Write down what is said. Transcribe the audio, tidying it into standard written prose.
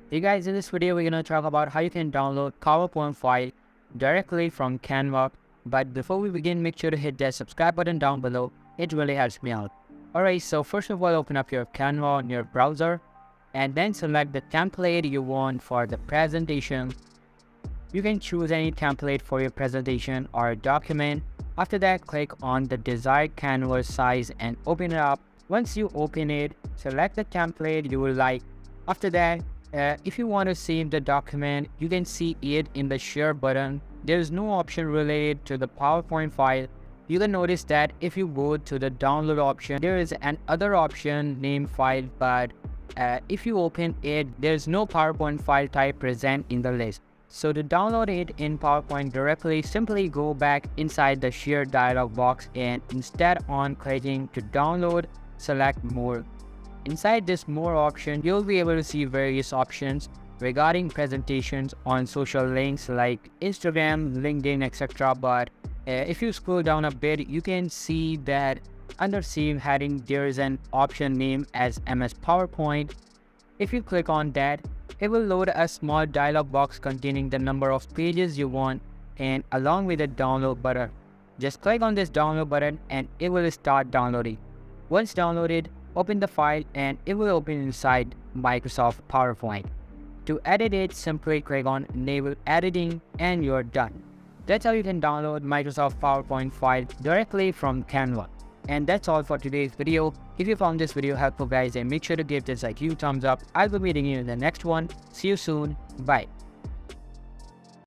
Hey guys, in this video we're going to talk about how you can download PowerPoint file directly from Canva. But before we begin, make sure to hit that subscribe button down below. It really helps me out. Alright, so first of all, open up your Canva on your browser and then select the template you want for the presentation. You can choose any template for your presentation or document. After that, click on the desired canvas size and open it up. Once you open it, select the template you would like. After that, if you want to save the document, you can see it in the share button. There is no option related to the PowerPoint file. You can notice that if you go to the download option, there is an other option named file, but if you open it, there is no PowerPoint file type present in the list. So to download it in PowerPoint directly, simply go back inside the share dialog box and instead on clicking to download, select more. Inside this more option, you'll be able to see various options regarding presentations on social links like Instagram, LinkedIn, etc. But if you scroll down a bit, you can see that under save heading, there is an option named as MS PowerPoint. If you click on that, it will load a small dialog box containing the number of pages you want and along with the download button. Just click on this download button and it will start downloading. Once downloaded, open the file and it will open inside Microsoft PowerPoint. To edit it, simply click on Enable Editing and you're done. That's how you can download Microsoft PowerPoint file directly from Canva. And that's all for today's video. If you found this video helpful guys, then make sure to give this a huge thumbs up. I'll be meeting you in the next one. See you soon. Bye.